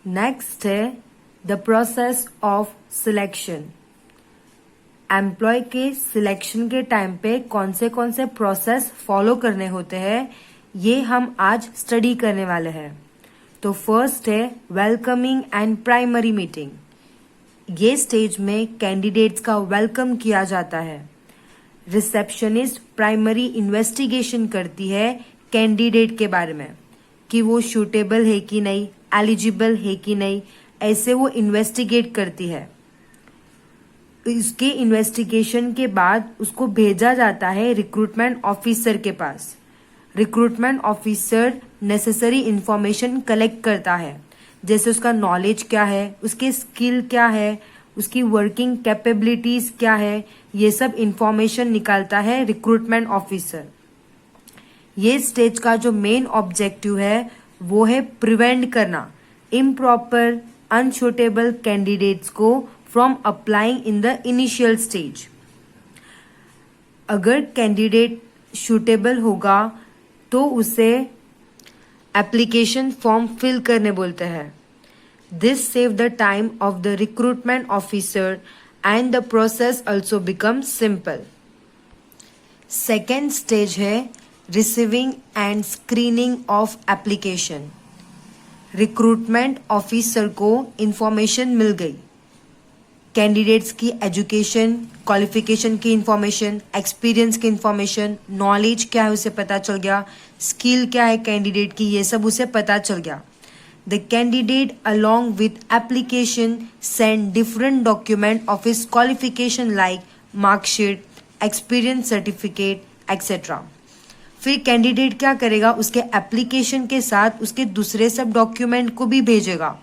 Next है the process of selection. Employ के selection के टाइम पे कौन से प्रोसेस फॉलो करने होते हैं, ये हम आज स्टडी करने वाले हैं। तो फर्स्ट है वेलकमिंग एंड प्राइमरी मीटिंग। ये स्टेज में कैंडिडेट्स का वेलकम किया जाता है। रिसेप्शनिस्ट प्राइमरी इन्वेस्टिगेशन करती है कैंडिडेट के बारे में कि वो सूटेबल है कि नहीं, एलिजिबल है कि नहीं, ऐसे वो इन्वेस्टिगेट करती है। इसके इन्वेस्टिगेशन के बाद उसको भेजा जाता है रिक्रूटमेंट ऑफिसर के पास। Recruitment officer necessary information collect करता है, जैसे उसका नॉलेज क्या है, उसके स्किल क्या है, उसकी वर्किंग कैपेबिलिटीज क्या है, ये सब इंफॉर्मेशन निकालता है रिक्रूटमेंट ऑफिसर। ये स्टेज का जो मेन ऑब्जेक्टिव है वो है प्रिवेंट करना इम्प्रॉपर अनसूटेबल कैंडिडेट्स को from applying in the initial stage. अगर कैंडिडेट सूटेबल होगा तो उसे एप्लीकेशन फॉर्म फिल करने बोलते हैं। This save the time of the recruitment officer and the process also become simple. Second stage है receiving and screening of application. Recruitment officer को information मिल गई, कैंडिडेट्स की एजुकेशन क्वालिफिकेशन की इंफॉर्मेशन, एक्सपीरियंस की इंफॉर्मेशन, नॉलेज क्या है उसे पता चल गया, स्किल क्या है कैंडिडेट की, ये सब उसे पता चल गया। The candidate along with application send different document of his qualification like marksheet, experience certificate etcetera. फिर कैंडिडेट क्या करेगा, उसके एप्लीकेशन के साथ उसके दूसरे सब डॉक्यूमेंट को भी भेजेगा,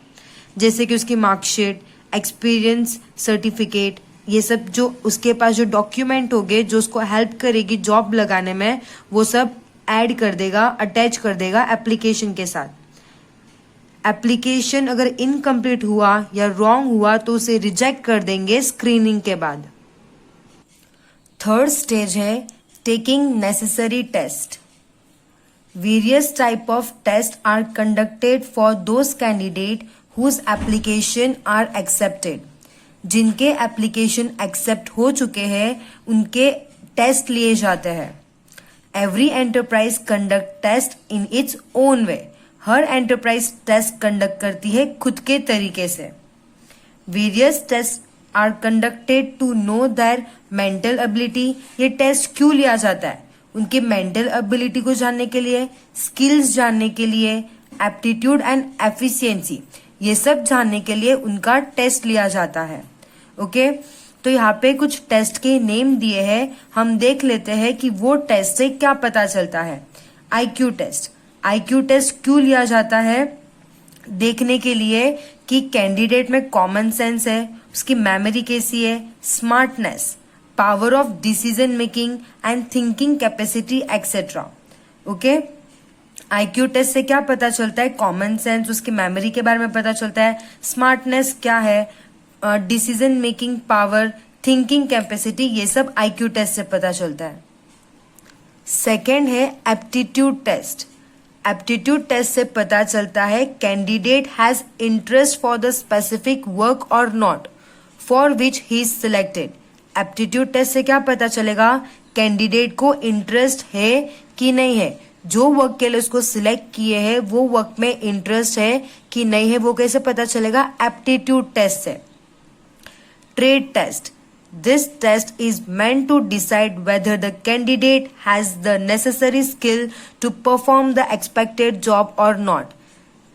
जैसे कि उसकी मार्कशीट, एक्सपीरियंस सर्टिफिकेट, ये सब जो उसके पास जो डॉक्यूमेंट होंगे जो उसको हेल्प करेगी जॉब लगाने में, वो सब ऐड कर देगा, अटैच कर देगा एप्लीकेशन के साथ। एप्लीकेशन अगर इनकम्प्लीट हुआ या रॉन्ग हुआ तो उसे रिजेक्ट कर देंगे स्क्रीनिंग के बाद। थर्ड स्टेज है taking necessary test. Various type of test are conducted for those candidate whose application are accepted। जिनके एप्लीकेशन एक्सेप्ट हो चुके हैं उनके टेस्ट लिए जाते हैं। Every enterprise conduct test in its own way. हर एंटरप्राइज टेस्ट कंडक्ट करती है खुद के तरीके से। Various test are conducted to know their mental ability. ये टेस्ट क्यों लिया जाता है? उनके मेंटल एबिलिटी को जानने के लिए, स्किल्स जानने के लिए, एप्टीट्यूड एंड एफिशिएंसी, ये सब जानने के लिए उनका टेस्ट लिया जाता है। ओके, तो यहाँ पे कुछ टेस्ट के नेम दिए हैं, हम देख लेते हैं कि वो टेस्ट से क्या पता चलता है। IQ test. आईक्यू टेस्ट क्यों लिया जाता है? देखने के लिए कि कैंडिडेट में कॉमन सेंस है, उसकी मेमोरी कैसी है, smartness, power of decision making and thinking capacity etcetera. Okay, IQ test से क्या पता चलता है? कॉमन सेंस, उसकी मेमोरी के बारे में पता चलता है, स्मार्टनेस क्या है, decision making power, thinking capacity, ये सब आईक्यू टेस्ट से पता चलता है। सेकेंड है एप्टीट्यूड टेस्ट। एप्टीट्यूड टेस्ट से पता चलता है candidate has interest for the specific work और not for which he is selected. Aptitude test से क्या पता चलेगा? कैंडिडेट को इंटरेस्ट है कि नहीं है, जो वर्क के लिए उसको सिलेक्ट किए हैं वो वर्क में इंटरेस्ट है कि नहीं है, वो कैसे पता चलेगा? एप्टीट्यूड टेस्ट से। Trade test. This test is meant to decide whether the candidate has the necessary skill to perform the expected job or not।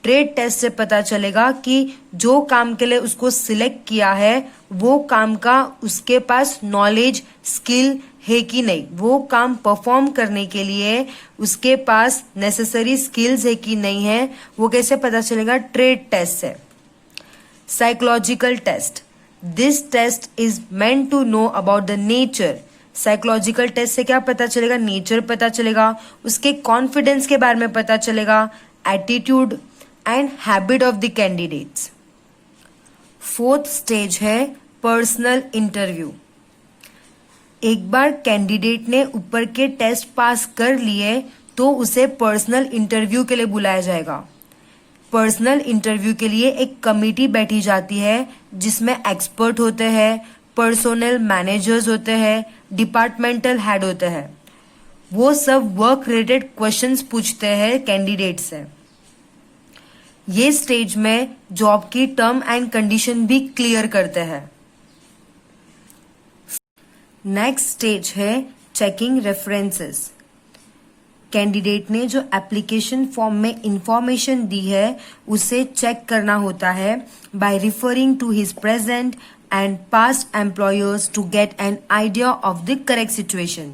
Trade test से पता चलेगा कि जो काम के लिए उसको सिलेक्ट किया है वो काम का उसके पास नॉलेज, स्किल है कि नहीं, वो काम परफॉर्म करने के लिए उसके पास नेसेसरी स्किल्स है कि नहीं है, वो कैसे पता चलेगा? ट्रेड टेस्ट से। Psychological test. This test is meant to know about the nature। Psychological test से क्या पता चलेगा? नेचर पता चलेगा, उसके कॉन्फिडेंस के बारे में पता चलेगा, attitude and habit of the candidates. Fourth stage है पर्सनल इंटरव्यू। एक बार कैंडिडेट ने ऊपर के टेस्ट पास कर लिए तो उसे पर्सनल इंटरव्यू के लिए बुलाया जाएगा। पर्सनल इंटरव्यू के लिए एक कमेटी बैठी जाती है जिसमें एक्सपर्ट होते हैं, पर्सोनल मैनेजर्स होते हैं, डिपार्टमेंटल हेड होते हैं। वो सब वर्क रिलेटेड क्वेश्चंस पूछते हैं कैंडिडेट से। ये स्टेज में जॉब की टर्म एंड कंडीशन भी क्लियर करते हैं। नेक्स्ट स्टेज है चेकिंग रेफरेंसेस। कैंडिडेट ने जो एप्लीकेशन फॉर्म में इंफॉर्मेशन दी है उसे चेक करना होता है by referring to his present and past employers to get an idea of the correct situation.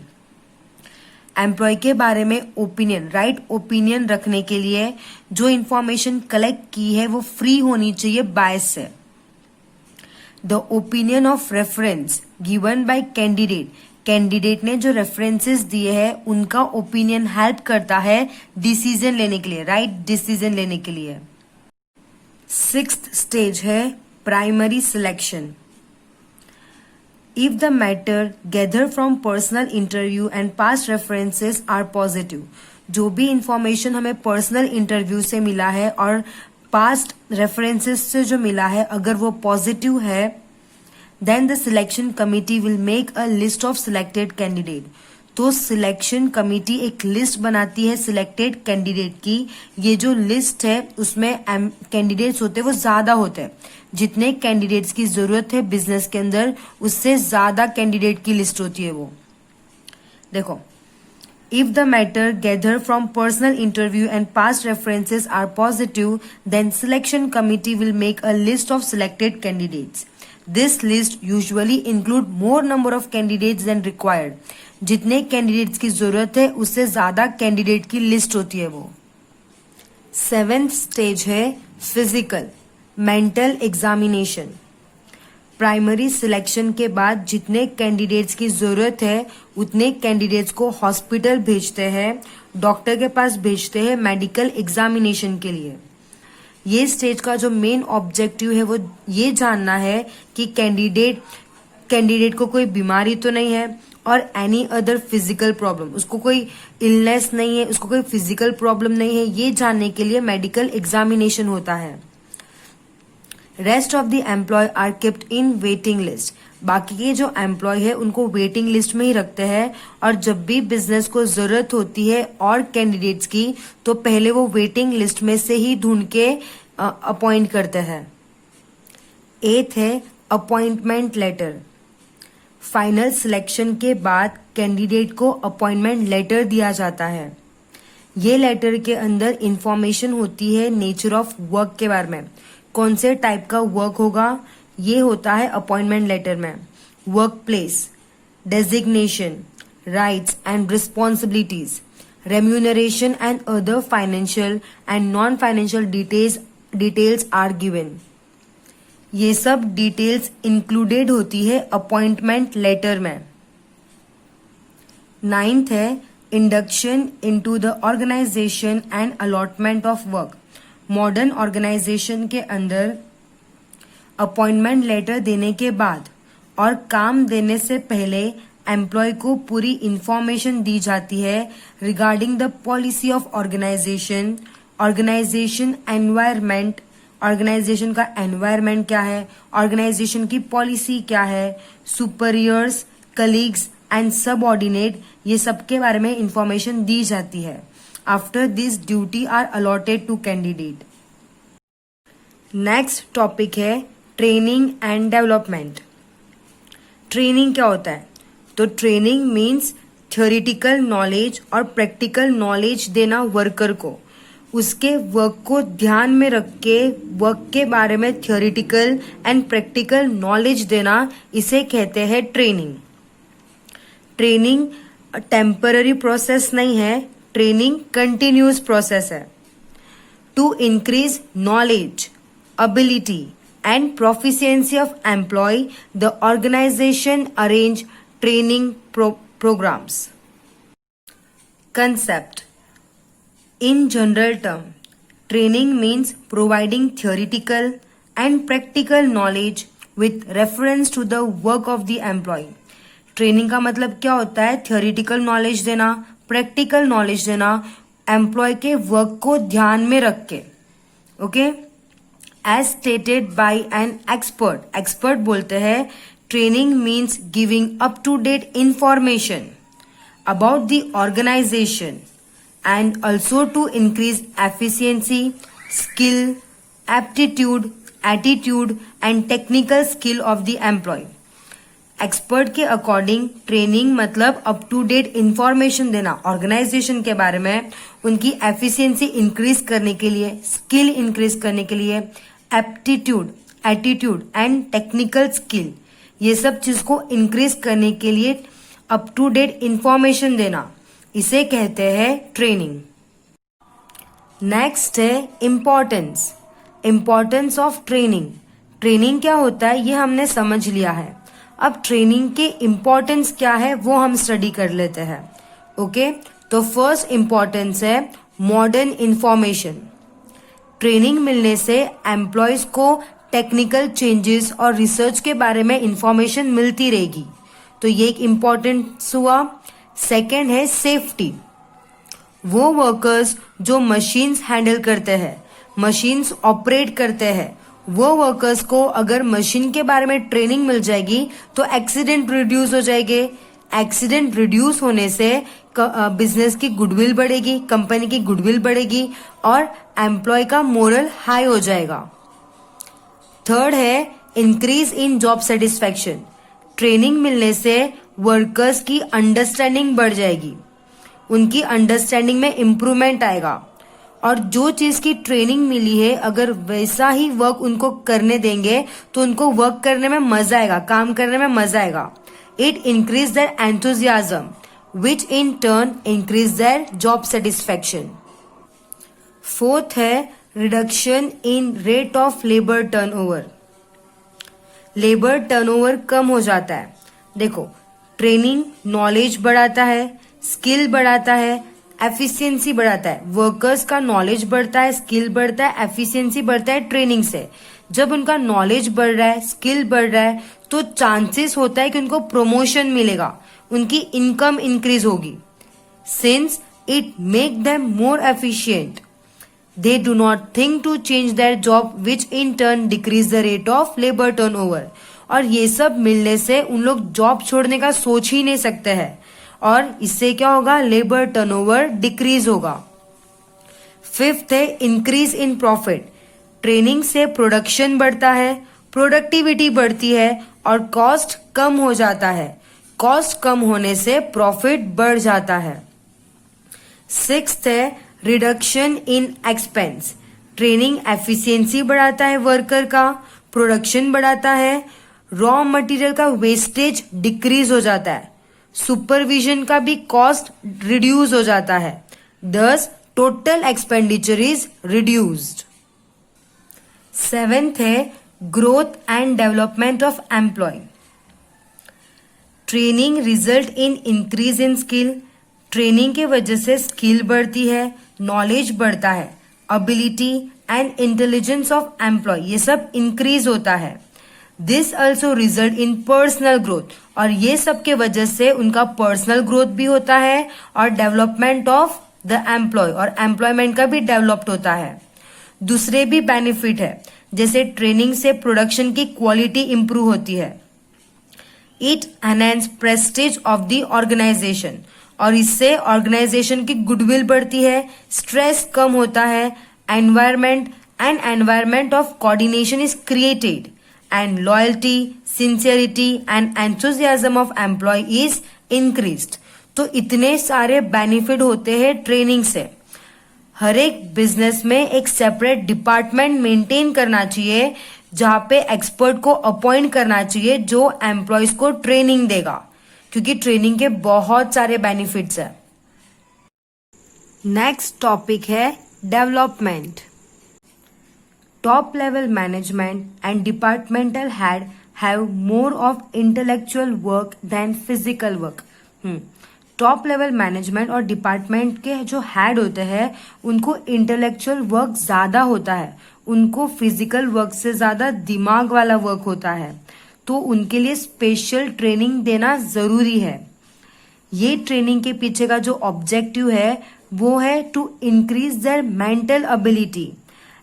Employee के बारे में ओपिनियन, राइट ओपिनियन रखने के लिए जो इंफॉर्मेशन कलेक्ट की है वो फ्री होनी चाहिए बायस से। The opinion of reference given by candidate, candidate ने जो रेफरेंसेस दिए हैं उनका ओपिनियन हेल्प करता है डिसीजन लेने के लिए, राइट डिसीजन लेने के लिए। सिक्स्थ स्टेज है primary selection. If the matter gathered from personal interview and past references are positive, जो भी इंफॉर्मेशन हमें पर्सनल इंटरव्यू से मिला है और पास्ट रेफरेंसेस से जो मिला है अगर वो पॉजिटिव है, then the selection committee will make a list of selected candidate. तो सिलेक्शन कमिटी एक लिस्ट बनाती है सिलेक्टेड कैंडिडेट की। ये जो लिस्ट है उसमें कैंडिडेट्स होते हैं वो ज्यादा होते हैं। जितने कैंडिडेट्स की जरूरत है बिजनेस के अंदर उससे ज्यादा कैंडिडेट की लिस्ट होती है वो। देखो, if the matter gather from personal interview and past references are positive, then selection committee will make a list of selected candidates. This list usually include more number of candidates than required. जितने candidates की जरूरत है उससे ज्यादा candidate की list होती है वो। सेवेंथ स्टेज है physical mental examination. Primary selection के बाद जितने कैंडिडेट्स की जरूरत है उतने कैंडिडेट्स को हॉस्पिटल भेजते हैं, डॉक्टर के पास भेजते हैं मेडिकल एग्जामिनेशन के लिए। ये स्टेज का जो मेन ऑब्जेक्टिव है वो ये जानना है कि कैंडिडेट को कोई बीमारी तो नहीं है और एनी अदर फिजिकल प्रॉब्लम, उसको कोई इलनेस नहीं है, उसको कोई फिजिकल प्रॉब्लम नहीं है, ये जानने के लिए मेडिकल एग्जामिनेशन होता है। Rest of the employee are kept in waiting list. बाकी के जो एम्प्लॉय है उनको वेटिंग लिस्ट में ही रखते हैं और जब भी बिजनेस को जरूरत होती है और कैंडिडेट्स की तो पहले वो वेटिंग लिस्ट में से ही ढूंढ के अपॉइंट करते हैं। एथ है अपॉइंटमेंट लेटर। फाइनल सिलेक्शन के बाद कैंडिडेट को अपॉइंटमेंट लेटर दिया जाता है। ये लेटर के अंदर इंफॉर्मेशन होती है नेचर ऑफ वर्क के बारे में, कौन से टाइप का वर्क होगा ये होता है अपॉइंटमेंट लेटर में। Work place, designation, rights and responsibilities, remuneration and other financial and non financial details are given. ये सब डिटेल्स इंक्लूडेड होती है अपॉइंटमेंट लेटर में। नाइन्थ है induction into the organisation and allotment of work. Modern organisation के अंदर appointment letter देने के बाद और काम देने से पहले एम्प्लॉय को पूरी इंफॉर्मेशन दी जाती है regarding the policy of organisation, organisation environment, organisation का एनवायरमेंट क्या है, ऑर्गेनाइजेशन की पॉलिसी क्या है, सुपीरियर्स, कलीग्स एंड सबऑर्डिनेट, ये सब के बारे में इंफॉर्मेशन दी जाती है। After this duty are allotted to candidate. Next topic है ट्रेनिंग एंड डेवलपमेंट। ट्रेनिंग क्या होता है? तो ट्रेनिंग मीन्स थ्योरेटिकल नॉलेज और प्रैक्टिकल नॉलेज देना वर्कर को, उसके वर्क को ध्यान में रख के वर्क के बारे में थ्योरेटिकल एंड प्रैक्टिकल नॉलेज देना, इसे कहते हैं ट्रेनिंग। ट्रेनिंग टेम्पररी प्रोसेस नहीं है, ट्रेनिंग कंटिन्यूस प्रोसेस है। To increase knowledge, ability and proficiency of employee, the organization arrange training programs. Concept. In general term, training means providing theoretical and practical knowledge with reference to the work of the employee. Training का मतलब क्या होता है? Theoretical knowledge देना, practical knowledge देना, employee के work को ध्यान में रख के, okay, as stated by an expert, expert बोलते हैं training means giving up to date information about the organization and also to increase efficiency, skill, aptitude, attitude and technical skill of the employee. Expert के according training मतलब up to date information देना organisation के बारे में, उनकी efficiency increase करने के लिए, स्किल इंक्रीज करने के लिए, aptitude, attitude and technical skill, ये सब चीज को इंक्रीज करने के लिए अप टू डेट इंफॉर्मेशन देना, इसे कहते हैं ट्रेनिंग। नेक्स्ट है importance, importance of training. Training क्या होता है ये हमने समझ लिया है, अब ट्रेनिंग के इम्पोर्टेंस क्या है वो हम स्टडी कर लेते हैं। ओके, तो फर्स्ट इम्पोर्टेंस है मॉडर्न इंफॉर्मेशन। ट्रेनिंग मिलने से एम्प्लॉयज को टेक्निकल चेंजेस और रिसर्च के बारे में इंफॉर्मेशन मिलती रहेगी, तो ये एक इम्पॉर्टेंस हुआ। सेकेंड है सेफ्टी, वो वर्कर्स जो मशीन्स हैंडल करते हैं, मशीन्स ऑपरेट करते हैं, वो वर्कर्स को अगर मशीन के बारे में ट्रेनिंग मिल जाएगी तो एक्सीडेंट रिड्यूस हो जाएंगे। एक्सीडेंट रिड्यूस होने से बिजनेस की गुडविल बढ़ेगी, कंपनी की गुडविल बढ़ेगी और एम्प्लॉय का मोरल हाई हो जाएगा। थर्ड है increase in job satisfaction, training मिलने से वर्कर्स की अंडरस्टैंडिंग बढ़ जाएगी, उनकी अंडरस्टैंडिंग में इम्प्रूवमेंट आएगा और जो चीज की ट्रेनिंग मिली है अगर वैसा ही वर्क उनको करने देंगे तो उनको वर्क करने में मजा आएगा, काम करने में मजा आएगा। It increase their enthusiasm which in turn increase their job satisfaction. Fourth है reduction in rate of labour turnover, labour turnover कम हो जाता है। देखो, ट्रेनिंग नॉलेज बढ़ाता है, स्किल बढ़ाता है, एफिशिएंसी बढ़ाता है। वर्कर्स का नॉलेज बढ़ता है, स्किल बढ़ता है, एफिशिएंसी बढ़ता है ट्रेनिंग से। जब उनका नॉलेज बढ़ रहा है, स्किल बढ़ रहा है तो चांसेस होता है कि उनको प्रमोशन मिलेगा, उनकी इनकम इंक्रीज होगी। Since it make them more efficient, they do not think to change their job which in turn decrease the rate of labor turnover। और ये सब मिलने से उन लोग जॉब छोड़ने का सोच ही नहीं सकते हैं और इससे क्या होगा, लेबर टर्नओवर डिक्रीज होगा। फिफ्थ है इंक्रीज इन प्रॉफिट, ट्रेनिंग से प्रोडक्शन बढ़ता है, प्रोडक्टिविटी बढ़ती है और कॉस्ट कम हो जाता है, कॉस्ट कम होने से प्रॉफिट बढ़ जाता है। सिक्स्थ है रिडक्शन इन एक्सपेंस, ट्रेनिंग एफिशिएंसी बढ़ाता है वर्कर का, प्रोडक्शन बढ़ाता है, रॉ मटेरियल का वेस्टेज डिक्रीज हो जाता है, सुपरविजन का भी कॉस्ट रिड्यूस हो जाता है, thus total expenditure is reduced. Seventh है growth and development of employ, training result in increase in skill, training के वजह से स्किल बढ़ती है, नॉलेज बढ़ता है, ability and intelligence of employ ये सब इंक्रीज होता है। This also result in personal growth, और ये सब के वजह से उनका पर्सनल ग्रोथ भी होता है और डेवलपमेंट ऑफ द एम्प्लॉय, और एम्प्लॉयमेंट का भी डेवलप्ड होता है। दूसरे भी बेनिफिट है, जैसे ट्रेनिंग से प्रोडक्शन की क्वालिटी इंप्रूव होती है, it enhance prestige of the organisation, और इससे ऑर्गेनाइजेशन की गुडविल बढ़ती है, स्ट्रेस कम होता है, environment of coordination is created and loyalty, sincerity and enthusiasm of employee is increased. तो इतने सारे बेनिफिट होते हैं ट्रेनिंग से। हर एक बिजनेस में एक सेपरेट डिपार्टमेंट मेंटेन करना चाहिए जहां पे एक्सपर्ट को अपॉइंट करना चाहिए जो एम्प्लॉयज को ट्रेनिंग देगा, क्योंकि ट्रेनिंग के बहुत सारे बेनिफिट्स है। नेक्स्ट टॉपिक है development. Top level management and departmental head have more of intellectual work than physical work. Top level management और डिपार्टमेंट के जो हेड होते हैं उनको इंटेलेक्चुअल वर्क ज्यादा होता है, उनको फिजिकल वर्क से ज्यादा दिमाग वाला वर्क होता है, तो उनके लिए स्पेशल ट्रेनिंग देना जरूरी है। ये ट्रेनिंग के पीछे का जो ऑब्जेक्टिव है वो है to increase their mental ability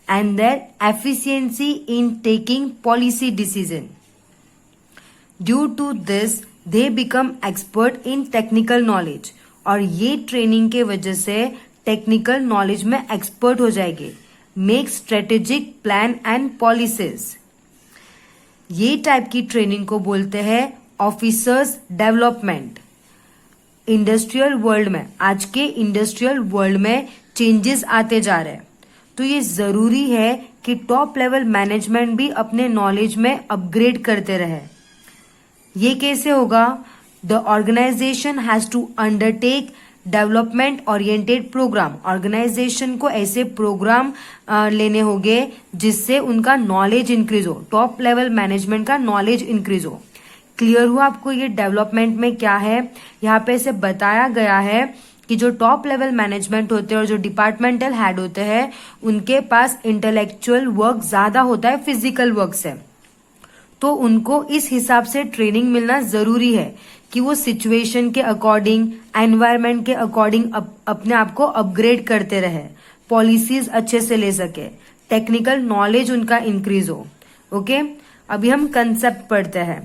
and their efficiency in taking policy decision. Due to this, they become expert in technical knowledge. और ये ट्रेनिंग के वजह से टेक्निकल नॉलेज में एक्सपर्ट हो जाएंगे. Make strategic plan and policies. ये टाइप की ट्रेनिंग को बोलते हैं ऑफिसर्स डेवलपमेंट. इंडस्ट्रियल वर्ल्ड में, आज के इंडस्ट्रियल वर्ल्ड में चेंजेस आते जा रहे हैं, तो ये जरूरी है कि टॉप लेवल मैनेजमेंट भी अपने नॉलेज में अपग्रेड करते रहे. ये कैसे होगा? The organisation has to undertake development oriented programme. Organisation को ऐसे प्रोग्राम लेने होंगे जिससे उनका नॉलेज इंक्रीज हो, टॉप लेवल मैनेजमेंट का नॉलेज इंक्रीज हो. क्लियर हुआ आपको ये डेवलपमेंट में क्या है? यहाँ पे ऐसे बताया गया है कि जो टॉप लेवल मैनेजमेंट होते हैं और जो डिपार्टमेंटल हेड होते हैं उनके पास इंटेलेक्चुअल वर्क ज्यादा होता है फिजिकल वर्क से, तो उनको इस हिसाब से ट्रेनिंग मिलना जरूरी है कि वो सिचुएशन के अकॉर्डिंग, एनवायरमेंट के अकॉर्डिंग अपने आप को अपग्रेड करते रहे, पॉलिसीज अच्छे से ले सके, टेक्निकल नॉलेज उनका इंक्रीज हो. ओके, अभी हम कंसेप्ट पढ़ते हैं.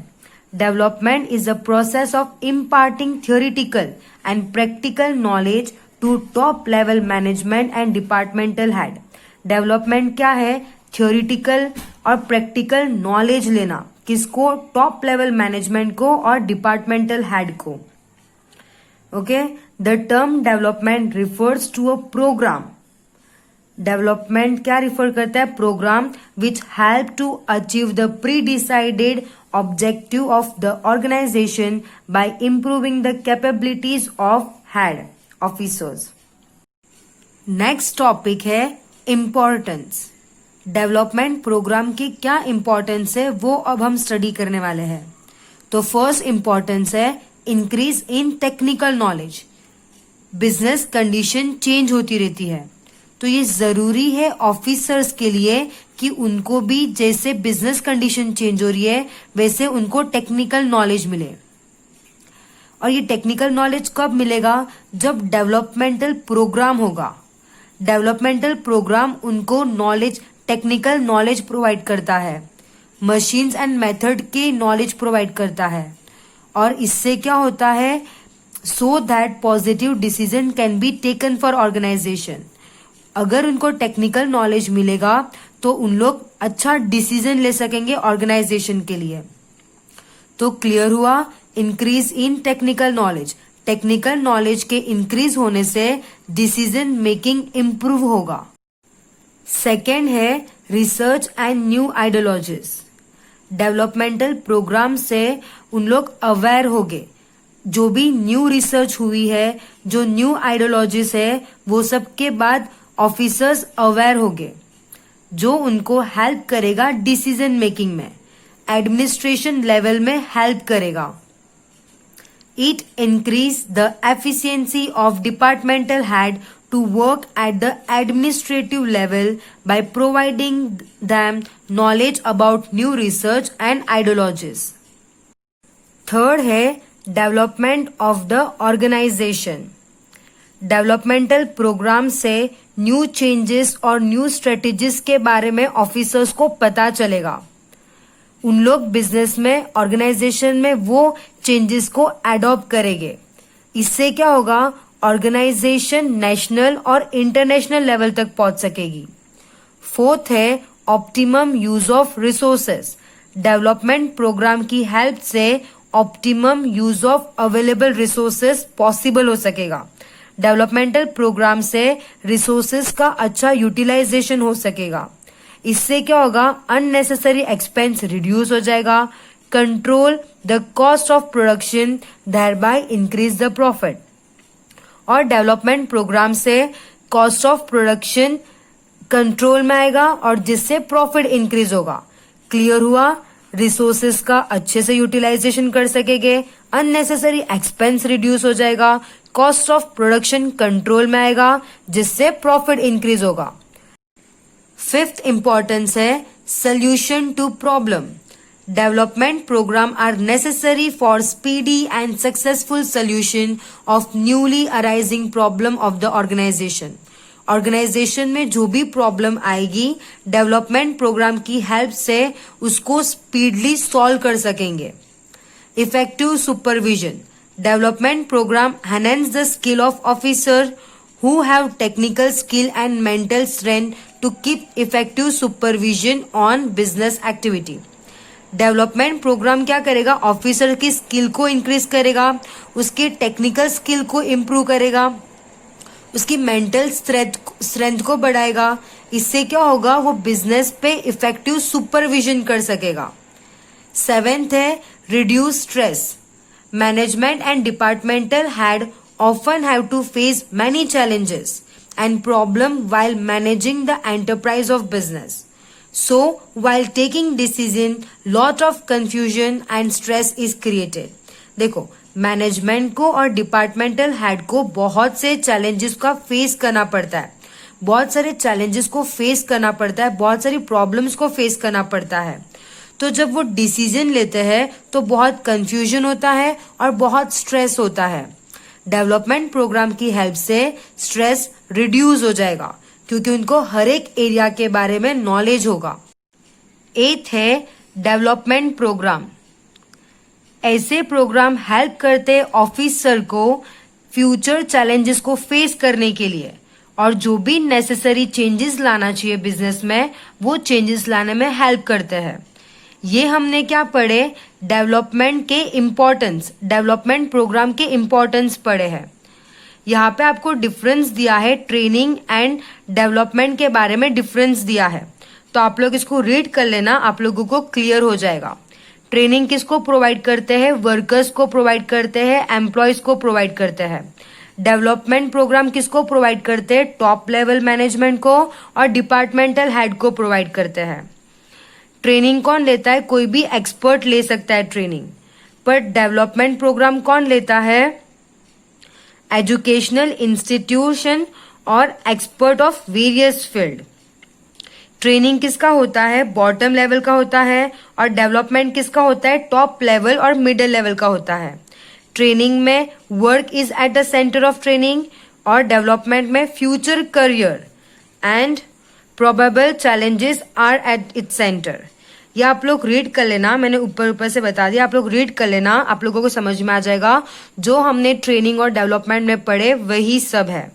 Development is a process of imparting theoretical and practical knowledge to top level management and departmental head. Development क्या है? थियोरिटिकल और प्रैक्टिकल नॉलेज लेना. किसको? टॉप लेवल मैनेजमेंट को और डिपार्टमेंटल हेड को. Okay, the term development refers to a programme. Development क्या refer करता है? Programme which help to achieve the pre decided objective of the organisation by improving the capabilities of head officers. Next topic है importance. Development programme की क्या importance है वो अब हम स्टडी करने वाले हैं. तो फर्स्ट इंपॉर्टेंस है increase in technical knowledge. Business condition change होती रहती है, तो ये जरूरी है ऑफिसर्स के लिए कि उनको भी जैसे बिजनेस कंडीशन चेंज हो रही है वैसे उनको टेक्निकल नॉलेज मिले. और ये टेक्निकल नॉलेज कब मिलेगा? जब डेवलपमेंटल प्रोग्राम होगा. डेवलपमेंटल प्रोग्राम उनको नॉलेज, टेक्निकल नॉलेज प्रोवाइड करता है, मशीन्स एंड मेथड के नॉलेज प्रोवाइड करता है. और इससे क्या होता है? So that positive decision can be taken for organisation. अगर उनको टेक्निकल नॉलेज मिलेगा तो उन लोग अच्छा डिसीजन ले सकेंगे ऑर्गेनाइजेशन के लिए. तो क्लियर हुआ, increase in technical knowledge. Technical knowledge के इंक्रीज होने से डिसीजन मेकिंग इंप्रूव होगा. सेकेंड है research and new ideologies. Developmental programme से उन लोग अवेयर होंगे, जो भी न्यू रिसर्च हुई है, जो न्यू आइडियोलॉजीज है, वो सब के बाद ऑफिसर्स अवेयर होंगे, जो उनको हेल्प करेगा डिसीजन मेकिंग में, एडमिनिस्ट्रेशन लेवल में हेल्प करेगा. It increase the efficiency of departmental head to work at the administrative level by providing them knowledge about new research and ideologies. Third है development of the organization. Developmental program से new changes और new strategies के बारे में officers को पता चलेगा. उन लोग बिजनेस में, ऑर्गेनाइजेशन में वो चेंजेस को एडॉप्ट करेंगे. इससे क्या होगा? ऑर्गेनाइजेशन नेशनल और इंटरनेशनल लेवल तक पहुंच सकेगी. फोर्थ है optimum use of resources. Development programme की हेल्प से optimum use of available resources possible हो सकेगा. डेवलपमेंटल प्रोग्राम से रिसोर्सेस का अच्छा यूटिलाइजेशन हो सकेगा. इससे क्या होगा? अननेसेसरी एक्सपेंस रिड्यूस हो जाएगा. Control the cost of production, thereby increase the profit. और डेवलपमेंट प्रोग्राम से कॉस्ट ऑफ प्रोडक्शन कंट्रोल में आएगा और जिससे प्रॉफिट इंक्रीज होगा. क्लियर हुआ? रिसोर्सेस का अच्छे से यूटिलाइजेशन कर सकेंगे, अननेसेसरी एक्सपेंस रिड्यूस हो जाएगा, कॉस्ट ऑफ प्रोडक्शन कंट्रोल में आएगा जिससे प्रॉफिट इंक्रीज होगा. फिफ्थ इंपॉर्टेंस है solution to problem. Development program are necessary for speedy and successful solution of newly arising problem of the organization. Organisation में जो भी प्रॉब्लम आएगी डेवलपमेंट प्रोग्राम की हेल्प से उसको स्पीडली सॉल्व कर सकेंगे। Effective supervision, development programme enhance the skill of officer who have technical skill and mental strength to keep effective supervision on business activity। Development programme क्या करेगा, officer की skill को increase करेगा, उसके टेक्निकल स्किल को improve करेगा, उसकी mental strength को बढ़ाएगा। इससे क्या होगा, वो बिजनेस पे इफेक्टिव सुपरविजन कर सकेगा। 7th है reduce stress, management and departmental head often have to face many challenges and problems while managing the enterprise of business. So, while taking decision, lot of confusion and stress is created. देखो, management को और departmental head को बहुत से challenges का face करना पड़ता है, बहुत सारे चैलेंजेस को फेस करना पड़ता है, बहुत सारी प्रॉब्लम्स को फेस करना पड़ता है। तो जब वो डिसीजन लेते हैं तो बहुत कंफ्यूजन होता है और बहुत स्ट्रेस होता है। डेवलपमेंट प्रोग्राम की हेल्प से स्ट्रेस रिड्यूस हो जाएगा क्योंकि उनको हर एक एरिया के बारे में नॉलेज होगा। 8th है डेवलपमेंट प्रोग्राम, ऐसे प्रोग्राम हेल्प करते ऑफिसर को फ्यूचर चैलेंजेस को फेस करने के लिए और जो भी नेसेसरी चेंजेस लाना चाहिए बिजनेस में वो चेंजेस लाने में हेल्प करते हैं। ये हमने क्या पढ़े, डेवलपमेंट के इम्पोर्टेंस, डेवलपमेंट प्रोग्राम के इम्पोर्टेंस पढ़े हैं। यहाँ पे आपको डिफरेंस दिया है, ट्रेनिंग एंड डेवलपमेंट के बारे में डिफरेंस दिया है, तो आप लोग इसको रीड कर लेना, आप लोगों को क्लियर हो जाएगा। ट्रेनिंग किसको प्रोवाइड करते हैं, वर्कर्स को प्रोवाइड करते हैं, एम्प्लॉयज को प्रोवाइड करते हैं। डेवलपमेंट प्रोग्राम किसको प्रोवाइड करते हैं, टॉप लेवल मैनेजमेंट को और डिपार्टमेंटल हेड को प्रोवाइड करते हैं। ट्रेनिंग कौन लेता है, कोई भी एक्सपर्ट ले सकता है ट्रेनिंग, पर डेवलपमेंट प्रोग्राम कौन लेता है, एजुकेशनल इंस्टीट्यूशन और expert of various field. Training किसका होता है, बॉटम लेवल का होता है, और डेवलपमेंट किसका होता है, टॉप लेवल और मिडिल लेवल का होता है। ट्रेनिंग में work is at the centre of training और डेवलपमेंट में future career and probable challenges are at its centre. ये आप लोग रीड कर लेना, मैंने ऊपर से बता दिया, आप लोग रीड कर लेना, आप लोगों को समझ में आ जाएगा। जो हमने ट्रेनिंग और डेवलपमेंट में पढ़े वही सब है।